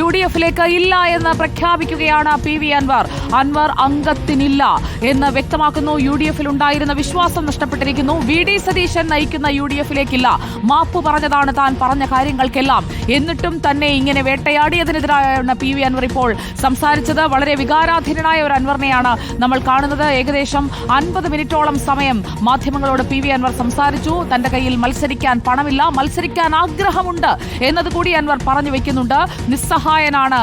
UDF-ലേക്ക് ഇല്ല എന്ന് പ്രഖ്യാപിക്കുകയാണ് PV അൻവർ. അൻവർ അംഗത്തിനില്ല എന്ന് വ്യക്തമാക്കുന്നു. UDF-ൽ ഉണ്ടായിരുന്ന വിശ്വാസം നഷ്ടപ്പെട്ടിരിക്കുന്നു. VD സതീശൻ നയിക്കുന്ന UDF-ലേക്കില്ല. മാപ്പ് പറഞ്ഞതാണ് താൻ പറഞ്ഞ കാര്യങ്ങൾക്കെല്ലാം. എന്നിട്ടും തന്നെ ഇങ്ങനെ വേട്ടയാടിയതിനെതിരായാണ് PV അൻവർ ഇപ്പോൾ സംസാരിച്ചത്. വളരെ വികാരാധീനനായ ഒരു അൻവറിനെയാണ് നമ്മൾ കാണുന്നത്. ഏകദേശം 50 മിനിറ്റോളം സമയം മാധ്യമങ്ങളോട് PV അൻവർ സംസാരിച്ചു. തന്റെ കയ്യിൽ മത്സരിക്കാൻ പണമില്ല, മത്സരിക്കാൻ ആഗ്രഹമുണ്ട് എന്നതുകൂടി അൻവർ പറഞ്ഞു വെക്കുന്നുണ്ട്. നിസ്സഹായനാണ്,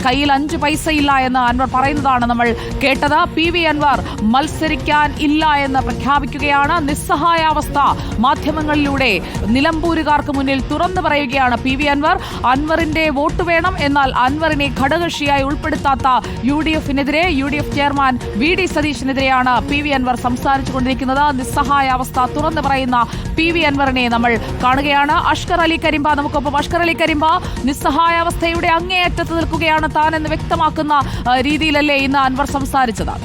കയ്യിൽ 5 പൈസയില്ല എന്ന് അൻവർ പറയുന്നതാണ് നമ്മൾ കേട്ടത്. PV അൻവർ മത്സരിക്കാൻ ഇല്ല എന്ന് പ്രഖ്യാപിക്കുകയാണ്. നിസ്സഹായാവസ്ഥ മാധ്യമങ്ങളിലൂടെ നിലമ്പൂരുകാർക്ക് മുന്നിൽ തുറന്നു പറയുകയാണ് PV അൻവർ. അൻവറിന്റെ വോട്ട് വേണം, എന്നാൽ അൻവറിനെ ഘടകകക്ഷിയായി ഉൾപ്പെടുത്താത്ത UDF-നെതിരെ UDF ചെയർമാൻ VD സതീശനെതിരെയാണ് PV അൻവർ സംസാരിച്ചു കൊണ്ടിരിക്കുന്നത്. നിസ്സഹായാവസ്ഥ തുറന്നു പറയുന്ന PV അൻവറിനെ നമ്മൾ കാണുകയാണ്. അഷ്കർ അലി കരിമ്പ നമുക്കൊപ്പം. അഷ്കർ അലി കരിമ്പ, നിസ്സഹായാവസ്ഥയുടെ അങ്ങേയറ്റത്ത് നിൽക്കുകയാണ് താൻ എന്ന് വ്യക്തമാക്കുന്ന രീതിയിലല്ലേ ഇന്ന് അൻവർ സംസാരിച്ചത്?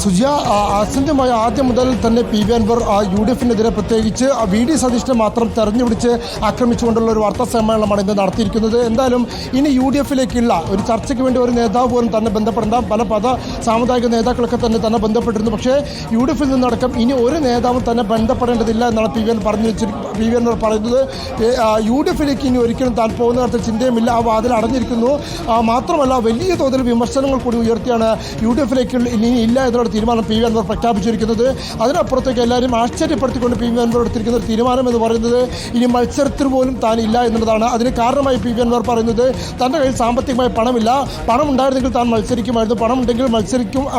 സുജിയ, ആസന്നമായ ആദ്യം മുതൽ തന്നെ PV അൻവർ UDF-നെതിരെ പ്രത്യേകിച്ച് VD സതീശനെ മാത്രം തെരഞ്ഞുപിടിച്ച് ആക്രമിച്ചുകൊണ്ടുള്ള ഒരു വാർത്താ സമ്മേളനമാണ് ഇന്ന് നടത്തിയിരിക്കുന്നത്. എന്തായാലും ഇനി UDF-ലേക്കുള്ള ഒരു ചർച്ചയ്ക്ക് വേണ്ടി ഒരു നേതാവ് പോലും തന്നെ ബന്ധപ്പെടേണ്ട, പല സാമുദായിക നേതാക്കളൊക്കെ തന്നെ ബന്ധപ്പെട്ടിരുന്നു. പക്ഷേ UDF-ൽ നിന്നടക്കം ഇനി ഒരു നേതാവും തന്നെ ബന്ധപ്പെടേണ്ടതില്ല എന്നാണ് PV അൻവർ പറയുന്നത്. UDF-ലേക്ക് ഇനി ഒരിക്കലും താൻ പോകുന്ന കാര്യത്തിൽ ചിന്തയുമില്ല, ആ വാതിൽ അടഞ്ഞിരിക്കുന്നു. മാത്രമല്ല വലിയ തോതിൽ വിമർശനങ്ങൾ കൂടി ഉയർത്തിയാണ് UDF-ലേക്ക് ഇനി ഇല്ല എന്നുള്ള തീരുമാനം PV അൻവർ പ്രഖ്യാപിച്ചിരിക്കുന്നത്. അതിനപ്പുറത്തേക്ക് എല്ലാവരും ആശ്ചര്യപ്പെടുത്തിക്കൊണ്ട് PV അൻവർ എടുത്തിരിക്കുന്ന ഒരു തീരുമാനം എന്ന് പറയുന്നത് ഇനി മത്സരത്തിന് പോലും താൻ ഇല്ല എന്നുള്ളതാണ്. അതിന് കാരണമായി PV അൻവർ പറയുന്നത് തൻ്റെ കയ്യിൽ സാമ്പത്തികമായി പണമില്ല, പണം ഉണ്ടായിരുന്നെങ്കിൽ താൻ മത്സരിക്കുമായിരുന്നു, പണം ഉണ്ടെങ്കിൽ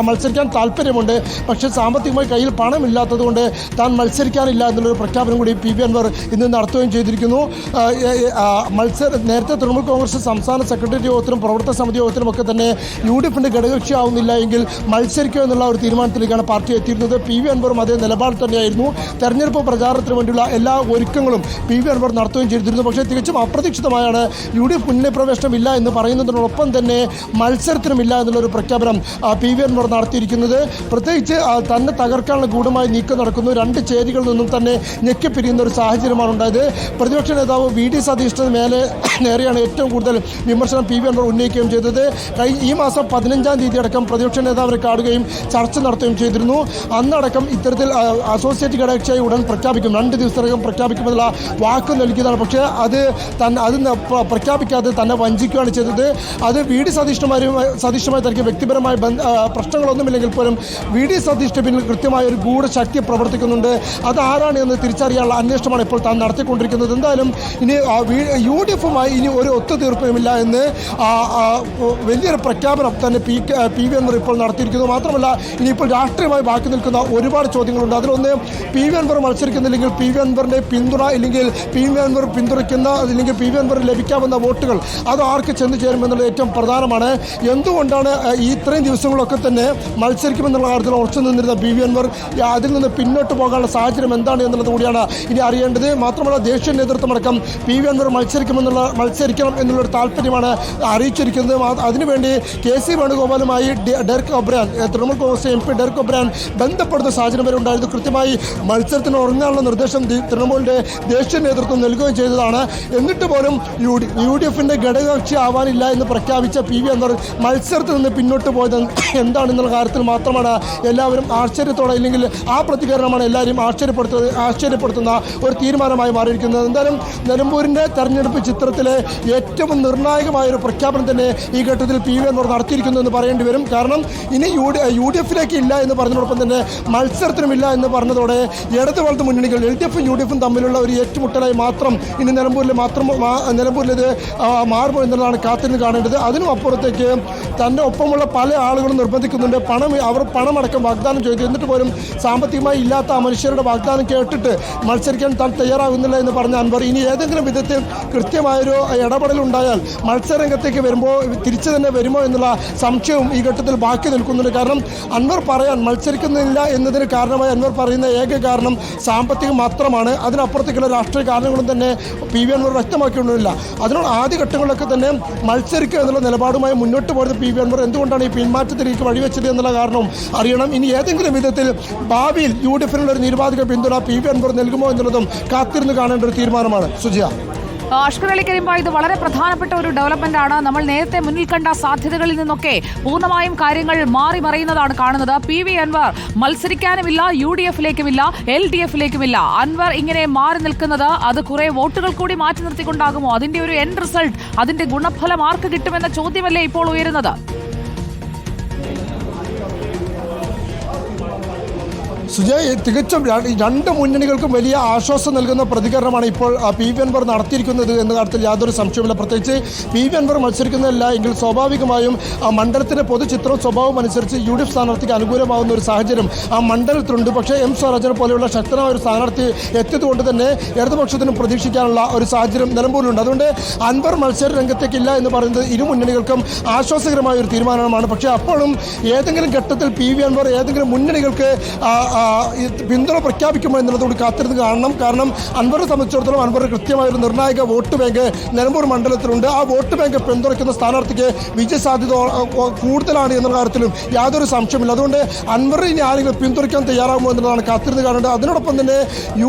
മത്സരിക്കാൻ താല്പര്യമുണ്ട്, പക്ഷേ സാമ്പത്തികമായി കയ്യിൽ പണമില്ലാത്തത് കൊണ്ട് താൻ മത്സരിക്കാനില്ല എന്നുള്ളൊരു പ്രഖ്യാപനം കൂടി PV അൻവർ ഇന്ന് നടത്തുകയും ചെയ്തിരിക്കുന്നു. നേരത്തെ തൃണമൂൽ കോൺഗ്രസ് സംസ്ഥാന സെക്രട്ടേറിയറ്റ് യോഗത്തിലും പ്രവർത്തക സമിതി യോഗത്തിലും ഒക്കെ തന്നെ UDF-ന്റെ ഘടകകക്ഷിയാവുന്നില്ല എങ്കിൽ മത്സരിക്കുക എന്നുള്ള ഒരു തീരുമാനത്തിലേക്കാണ് പാർട്ടി എത്തിയിരുന്നത്. PV അൻവറും അതേ നിലപാട് തന്നെയായിരുന്നു. തെരഞ്ഞെടുപ്പ് പ്രചാരണത്തിന് വേണ്ടിയുള്ള എല്ലാ ഒരുക്കങ്ങളും PV അൻവർ നടത്തുകയും ചെയ്തിരുന്നു. പക്ഷേ തികച്ചും അപ്രതീക്ഷിതമായാണ് UDF മുന്നണി പ്രവേശനമില്ല എന്ന് പറയുന്നതിനോടൊപ്പം തന്നെ മത്സരത്തിനുമില്ല എന്നുള്ളൊരു പ്രഖ്യാപനം PV അൻവർ നടത്തിയിരിക്കുന്നത്. പ്രത്യേകിച്ച് തന്നെ തകർക്കാനുള്ള ഗൂഢമായ നീക്കം നടക്കുന്നു. 2 ചേരികളിൽ നിന്നും തന്നെ ഞെക്കിപ്പിരിയുന്ന ഒരു സാഹചര്യമാണ് ഉണ്ടായത്. പ്രതിപക്ഷ നേതാവ് VD സതീശന് നേരെയാണ് ഏറ്റവും കൂടുതൽ വിമർശനം PV അൻവർ ഉന്നയിക്കുകയും ചെയ്തത്. ഈ മാസം 15-ാം തീയതി അടക്കം പ്രതിപക്ഷ നേതാവിനെ കാണുകയും ചർച്ച നടത്തുകയും ചെയ്തിരുന്നു. അന്നടക്കം ഇത്തരത്തിൽ അസോസിയേറ്റ് ഘടകകക്ഷിയായി ഉടൻ പ്രഖ്യാപിക്കും, 2 ദിവസത്തിനകം പ്രഖ്യാപിക്കുമെന്നുള്ള വാക്ക് നൽകിയതാണ്. പക്ഷേ അത് പ്രഖ്യാപിക്കാതെ തന്നെ വഞ്ചിക്കുകയാണ് ചെയ്തത്. അത് VD സതീശുമായി തനിക്ക് വ്യക്തിപരമായ പ്രശ്നങ്ങളൊന്നുമില്ലെങ്കിൽ പോലും VD സതീശിന്റെ പിന്നിൽ കൃത്യമായ ഒരു ഗൂഢശക്തി പ്രവർത്തിക്കുന്നുണ്ട്. അത് ആരാണ് എന്ന് തിരിച്ചറിയാനുള്ള അന്വേഷണമാണ് ഇപ്പോൾ താൻ നടത്തിക്കൊണ്ടിരിക്കുന്നത്. എന്തായാലും ഇനി UDF-മായി ഇനി ഒരു ഒത്തുതീർപ്പുമില്ല എന്ന് വലിയൊരു പ്രഖ്യാപനം തന്നെ PV അൻവർ ഇപ്പോൾ നടത്തിയിരിക്കുന്നു. മാത്രമല്ല ഇനിയിപ്പോൾ രാഷ്ട്രീയമായി ബാക്കി നിൽക്കുന്ന ഒരുപാട് ചോദ്യങ്ങളുണ്ട്. അതിലൊന്ന് PV അൻവർ മത്സരിക്കുന്നില്ലെങ്കിൽ PV അൻവറിൻ്റെ പിന്തുണ, ഇല്ലെങ്കിൽ PV അൻവർ പിന്തുണയ്ക്കുന്ന, അല്ലെങ്കിൽ PV അൻവറിന് ലഭിക്കാവുന്ന വോട്ടുകൾ അത് ആർക്ക് ചെന്ന് ചേരുമെന്നുള്ളത് ഏറ്റവും പ്രധാനമാണ്. എന്തുകൊണ്ടാണ് ഇത്രയും ദിവസങ്ങളൊക്കെ തന്നെ മത്സരിക്കുമെന്നുള്ള കാര്യത്തിൽ ഉറച്ചു നിന്നിരുന്ന PV അൻവർ അതിൽ നിന്ന് പിന്നോട്ട് പോകാനുള്ള സാഹചര്യം എന്താണ് എന്നുള്ളത് കൂടിയാണ് ഇനി അറിയേണ്ടത്. മാത്രമല്ല ദേശീയ നേതൃത്വമടക്കം PV അൻവർ മത്സരിക്കണം എന്നുള്ളൊരു താല്പര്യമാണ് അറിയിച്ചിരിക്കുന്നത്. അതിനുവേണ്ടി KC വേണുഗോപാലുമായി ഡെർക്ക് ഒബ്രാൻ, തൃണമൂൽ കോൺഗ്രസ് MP ഡെർക്ക് ഒബ്രാൻ ബന്ധപ്പെടുന്ന സാഹചര്യം വരെ ഉണ്ടായിരുന്നു. കൃത്യമായി മത്സരത്തിന് ഉറങ്ങാനുള്ള നിർദ്ദേശം തൃണമൂലിൻ്റെ ദേശീയ നേതൃത്വം നൽകുകയും ചെയ്തതാണ്. എന്നിട്ട് പോലും UDF-ന്റെ ഘടകകക്ഷി ആവാനില്ല എന്ന് പ്രഖ്യാപിച്ച PV അൻവർ മത്സരത്തിൽ നിന്ന് പിന്നോട്ട് പോയത് എന്താണെന്നുള്ള കാര്യത്തിൽ മാത്രമാണ് എല്ലാവരും ആശ്ചര്യത്തോടെ, അല്ലെങ്കിൽ ആ പ്രതികരണമാണ് എല്ലാവരും ആശ്ചര്യപ്പെടുത്തുന്ന ഒരു തീരുമാനമായി മാറിയിരിക്കുന്നത്. എന്തായാലും നിലമ്പൂരിൻ്റെ തെരഞ്ഞെടുപ്പ് ചിത്രത്തിലെ ഏറ്റവും നിർണായകമായൊരു പ്രഖ്യാപനം തന്നെ ഈ ഘട്ടത്തിൽ PV അൻവർ നടത്തിയിരിക്കുന്നു എന്ന് പറയേണ്ടി വരും. കാരണം ഇനി UDF-ലേക്ക് ഇല്ല എന്ന് പറഞ്ഞതോടൊപ്പം തന്നെ മത്സരത്തിനുമില്ല എന്ന് പറഞ്ഞതോടെ ഇടത് വലത് മുന്നണികൾ LDF-ഉം UDF-ഉം തമ്മിലുള്ള ഒരു ഏറ്റുമുട്ടലായി മാത്രം ഇനി നിലമ്പൂരിലേത് മാറുമോ എന്നുള്ളതാണ് കാത്തിരുന്ന് കാണേണ്ടത്. അതിനും അപ്പുറത്തേക്ക് തൻ്റെ ഒപ്പമുള്ള പല ആളുകളും നിർബന്ധിക്കുന്നുണ്ട്. അവർ പണമടക്കം വാഗ്ദാനം ചെയ്തു, എന്നിട്ട് പോലും സാമ്പത്തികമായി ഇല്ലാത്ത ആ മനുഷ്യരുടെ വാഗ്ദാനം കേട്ടിട്ട് മത്സരിക്കാൻ താൻ തയ്യാറാകുന്നില്ല എന്ന് പറഞ്ഞ അൻവർ ഇനി ഏതെങ്കിലും വിധത്തിൽ കൃത്യമായൊരു ഇടപെടലുണ്ടായാൽ മത്സരരംഗത്തേക്ക് തിരിച്ചു തന്നെ വരുമോ എന്നുള്ള സംശയവും ഈ ഘട്ടത്തിൽ ബാക്കി നിൽക്കുന്നുണ്ട്. കാരണം അൻവർ മത്സരിക്കുന്നില്ല എന്നതിന് കാരണമായി അൻവർ പറയുന്ന ഏക കാരണം സാമ്പത്തികം മാത്രമാണ്. അതിനപ്പുറത്തേക്കുള്ള രാഷ്ട്രീയ കാരണങ്ങളും തന്നെ PV അൻവർ വ്യക്തമാക്കിയൊന്നുമില്ല. അതിനോട് ആദ്യഘട്ടങ്ങളിലൊക്കെ തന്നെ മത്സരിക്കുക എന്നുള്ള നിലപാടുമായി മുന്നോട്ട് പോയത് PV അൻവർ എന്തുകൊണ്ടാണ് ഈ പിന്മാറ്റത്തിലേക്ക് വഴിവെച്ചത് എന്നുള്ള കാരണവും അറിയണം. ഇനി ഏതെങ്കിലും വിധത്തിൽ ഭാവിയിൽ UDF-നുള്ള ഒരു നിരുപാധിക പിന്തുണ PV അൻവർ നൽകുമോ എന്നുള്ളതും കാത്തിരുന്ന് കാണേണ്ട ഒരു തീരുമാനമാണ്. സുജിയ. അഷ്കർ അലി കരിമ്പ, ഇത് വളരെ പ്രധാനപ്പെട്ട ഒരു ഡെവലപ്മെന്റ് ആണ്. നമ്മൾ നേരത്തെ മുന്നിൽ കണ്ട സാധ്യതകളിൽ നിന്നൊക്കെ പൂർണ്ണമായും കാര്യങ്ങൾ മാറി മറിയുന്നതാണ് കാണുന്നത്. PV അൻവർ മത്സരിക്കാനുമില്ല, UDF-ലേക്കുമില്ല, LDF-ലേക്കുമില്ല. അൻവർ ഇങ്ങനെ മാറി നിൽക്കുന്നത് അത് കുറെ വോട്ടുകൾ കൂടി മാറ്റി നിർത്തിക്കൊണ്ടാകുമോ? അതിന്റെ ഒരു എൻഡ് റിസൾട്ട്, അതിന്റെ ഗുണഫലം ആർക്ക് കിട്ടുമെന്ന ചോദ്യമല്ലേ ഇപ്പോൾ ഉയരുന്നത്? സുജയ്, തികച്ചും രണ്ട് മുന്നണികൾക്കും വലിയ ആശ്വാസം നൽകുന്ന പ്രതികരണമാണ് ഇപ്പോൾ PV അൻവർ നടത്തിയിരിക്കുന്നത് എന്ന കാര്യത്തിൽ യാതൊരു സംശയവുമില്ല. പ്രത്യേകിച്ച് PV അൻവർ മത്സരിക്കുന്നില്ല എങ്കിൽ സ്വാഭാവികമായും ആ മണ്ഡലത്തിൻ്റെ പൊതുചിത്രവും സ്വഭാവവും അനുസരിച്ച് UDF സ്ഥാനാർത്ഥിക്ക് അനുകൂലമാകുന്ന ഒരു സാഹചര്യം ആ മണ്ഡലത്തിലുണ്ട്. പക്ഷേ M സ്വരാജനെ പോലെയുള്ള ശക്തനായ ഒരു സ്ഥാനാർത്ഥി എത്തിയതുകൊണ്ട് തന്നെ ഇടതുപക്ഷത്തിനും പ്രതീക്ഷിക്കാനുള്ള ഒരു സാഹചര്യം നിലമ്പൂരിലുണ്ട്. അതുകൊണ്ട് അൻവർ മത്സര രംഗത്തേക്കില്ല എന്ന് പറയുന്നത് ഇരു മുന്നണികൾക്കും ആശ്വാസകരമായ ഒരു തീരുമാനമാണ്. പക്ഷേ അപ്പോഴും ഏതെങ്കിലും ഘട്ടത്തിൽ PV അൻവർ ഏതെങ്കിലും മുന്നണികൾക്ക് പിന്തുണ പ്രഖ്യാപിക്കുമോ എന്നുള്ളതുകൊണ്ട് കാത്തിരുന്ന് കാണണം. കാരണം അൻവറിനെ സംബന്ധിച്ചിടത്തോളം അൻവറിന് കൃത്യമായ ഒരു നിർണായക വോട്ട് ബാങ്ക് നിലമ്പൂർ മണ്ഡലത്തിലുണ്ട്. ആ വോട്ട് ബാങ്ക് പിന്തുണയ്ക്കുന്ന സ്ഥാനാർത്ഥിക്ക് വിജയസാധ്യത കൂടുതലാണ് എന്നുള്ള കാര്യത്തിലും യാതൊരു സംശയമില്ല. അതുകൊണ്ട് അൻവറിനെ ഇനി ആരെങ്കിലും പിന്തുണയ്ക്കാൻ തയ്യാറാകുമോ എന്നുള്ളതാണ് കാത്തിരുന്ന് കാണേണ്ടത്. അതിനോടൊപ്പം തന്നെ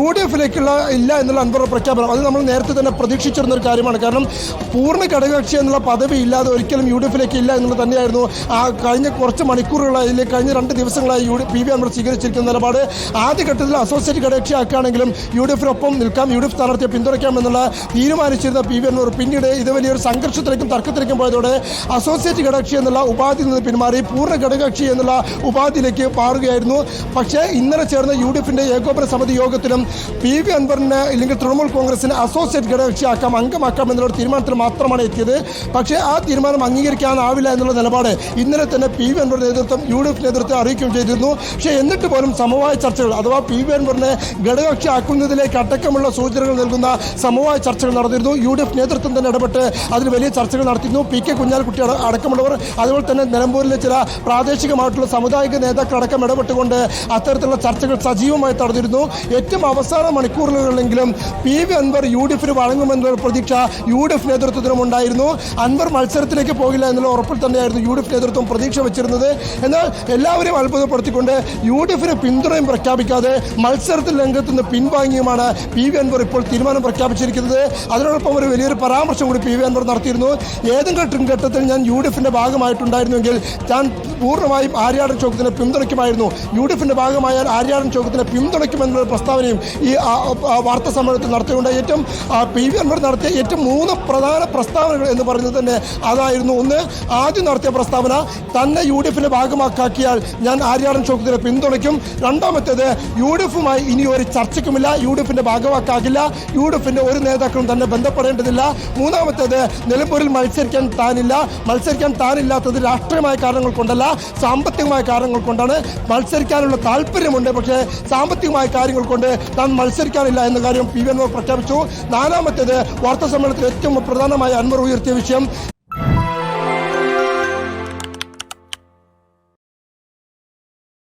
UDF-ലേക്കുള്ള ഇല്ല എന്നുള്ള അൻവറിന്റെ പ്രഖ്യാപനം അത് നമ്മൾ നേരത്തെ തന്നെ പ്രതീക്ഷിച്ചിരുന്ന ഒരു കാര്യമാണ്. കാരണം പൂർണ്ണ ഘടകകക്ഷി എന്നുള്ള പദവി ഇല്ലാതെ ഒരിക്കലും UDF-ലേക്ക് ഇല്ല എന്നുള്ളത് തന്നെയായിരുന്നു ആ കഴിഞ്ഞ കുറച്ച് മണിക്കൂറുകളായി, കഴിഞ്ഞ 2 ദിവസങ്ങളായി PV അൻവർ സ്വീകരിച്ചിരിക്കുന്ന നിലപാട്. ആദ്യഘട്ടത്തിൽ അസോസിയേറ്റ് ഘടകകക്ഷിയാക്കുകയാണെങ്കിലും UDF-നൊപ്പം നിൽക്കാം, UDF സ്ഥാനാർത്ഥിയെ പിന്തുണയ്ക്കാം എന്നുള്ള തീരുമാനിച്ചിരുന്ന PV അൻവർ പിന്നീട് ഇത് വലിയൊരു സംഘർഷത്തിലേക്കും തർക്കത്തിലേക്കും പോയതോടെ അസോസിയേറ്റ് ഘടകകക്ഷി എന്നുള്ള ഉപാധിയിൽ നിന്ന് പിന്മാറി പൂർണ്ണ ഘടകകക്ഷി എന്നുള്ള ഉപാധിയിലേക്ക് മാറുകയായിരുന്നു. പക്ഷേ ഇന്നലെ ചേർന്ന UDF-ന്റെ ഏകോപന സമിതി യോഗത്തിലും PV അൻവറിന് അല്ലെങ്കിൽ തൃണമൂൽ കോൺഗ്രസിന് അസോസിയേറ്റ് ഘടകകക്ഷിയാക്കാം, അംഗമാക്കാം എന്നുള്ള തീരുമാനത്തിൽ മാത്രമാണ് എത്തിയത്. പക്ഷേ ആ തീരുമാനം അംഗീകരിക്കാനാവില്ല എന്നുള്ള നിലപാട് ഇന്നലെ തന്നെ PV അൻവർ നേതൃത്വം UDF നേതൃത്വത്തെ അറിയിക്കുകയും ചെയ്തിരുന്നു. പക്ഷേ എന്നിട്ട് പോലും സമവായ ചർച്ചകൾ അഥവാ PV അൻവറിനെ ഘടകകക്ഷി ആക്കുന്നതിലേക്ക് അടക്കമുള്ള സൂചനകൾ നൽകുന്ന സമവായ ചർച്ചകൾ നടന്നിരുന്നു. UDF നേതൃത്വം തന്നെ ഇടപെട്ട് അതിൽ വലിയ ചർച്ചകൾ നടത്തിയിരുന്നു. PK കുഞ്ഞാലിക്കുട്ടി അടക്കമുള്ളവർ, അതുപോലെ തന്നെ നിലമ്പൂരിലെ ചില പ്രാദേശികമായിട്ടുള്ള സാമുദായിക നേതാക്കൾ അടക്കം ഇടപെട്ടുകൊണ്ട് അത്തരത്തിലുള്ള ചർച്ചകൾ സജീവമായി നടന്നിരുന്നു. ഏറ്റവും അവസാന മണിക്കൂറുകളിലെങ്കിലും PV അൻവർ UDF-ന് വഴങ്ങുമെന്നുള്ള പ്രതീക്ഷ UDF നേതൃത്വത്തിനും ഉണ്ടായിരുന്നു. അൻവർ മത്സരത്തിലേക്ക് പോകില്ല എന്നുള്ള ഉറപ്പിൽ തന്നെയായിരുന്നു UDF നേതൃത്വം പ്രതീക്ഷ വെച്ചിരുന്നത്. എന്നാൽ എല്ലാവരെയും അത്ഭുതപ്പെടുത്തിക്കൊണ്ട് UDF-ന് പിന്തുണയും പ്രഖ്യാപിക്കാതെ മത്സരത്തിൽ രംഗത്ത് നിന്ന് പിൻവാങ്ങിയുമാണ് PV അൻവർ ഇപ്പോൾ തീരുമാനം പ്രഖ്യാപിച്ചിരിക്കുന്നത്. അതിനോടൊപ്പം ഒരു വലിയൊരു പരാമർശം കൂടി PV അൻവർ നടത്തിയിരുന്നു. ഏതെങ്കിലും ഘട്ടത്തിൽ ഞാൻ UDF-ന്റെ ഭാഗമായിട്ടുണ്ടായിരുന്നുവെങ്കിൽ ഞാൻ പൂർണ്ണമായും ആര്യാടൻ ചോദ്യത്തിനെ പിന്തുണയ്ക്കുമായിരുന്നു, UDF-ന്റെ ഭാഗമായാൽ ആര്യാടൻ ചോദ്യത്തിനെ പിന്തുണയ്ക്കുമെന്നുള്ള പ്രസ്താവനയും ഈ വാർത്താ സമ്മേളനത്തിൽ നടത്തിയുണ്ട്. ഏറ്റവും PV അൻവർ നടത്തിയ ഏറ്റവും 3 പ്രധാന പ്രസ്താവനകൾ എന്ന് പറയുന്നത് തന്നെ അതായിരുന്നു. ഒന്ന്, ആദ്യം നടത്തിയ പ്രസ്താവന തന്നെ UDF-ന്റെ ഭാഗമാക്കിയാൽ ഞാൻ ആര്യാടൻ ചോദ്യത്തിനെ പിന്തുണയ്ക്കും. രണ്ടാമത്തേത്, UDF-മായി ഇനി ഒരു ചർച്ചയ്ക്കുമില്ല, UDF-ന്റെ ഭാഗമാക്കാകില്ല, UDF-ന്റെ ഒരു നേതാക്കളും തന്നെ ബന്ധപ്പെടേണ്ടതില്ല. മൂന്നാമത്തേത്, നിലമ്പൂരിൽ മത്സരിക്കാൻ താനില്ലാത്തത് രാഷ്ട്രീയമായ കാരണങ്ങൾ കൊണ്ടല്ല, സാമ്പത്തികമായ കാരണങ്ങൾ കൊണ്ടാണ്. മത്സരിക്കാനുള്ള താല്പര്യമുണ്ട്, പക്ഷേ സാമ്പത്തികമായ കാര്യങ്ങൾ കൊണ്ട് താൻ മത്സരിക്കാനില്ല എന്ന കാര്യം PV അൻവർ പ്രഖ്യാപിച്ചു. നാലാമത്തേത്, വാർത്താ സമ്മേളനത്തിൽ ഏറ്റവും പ്രധാനമായ അൻവർ ഉയർത്തിയ വിഷയം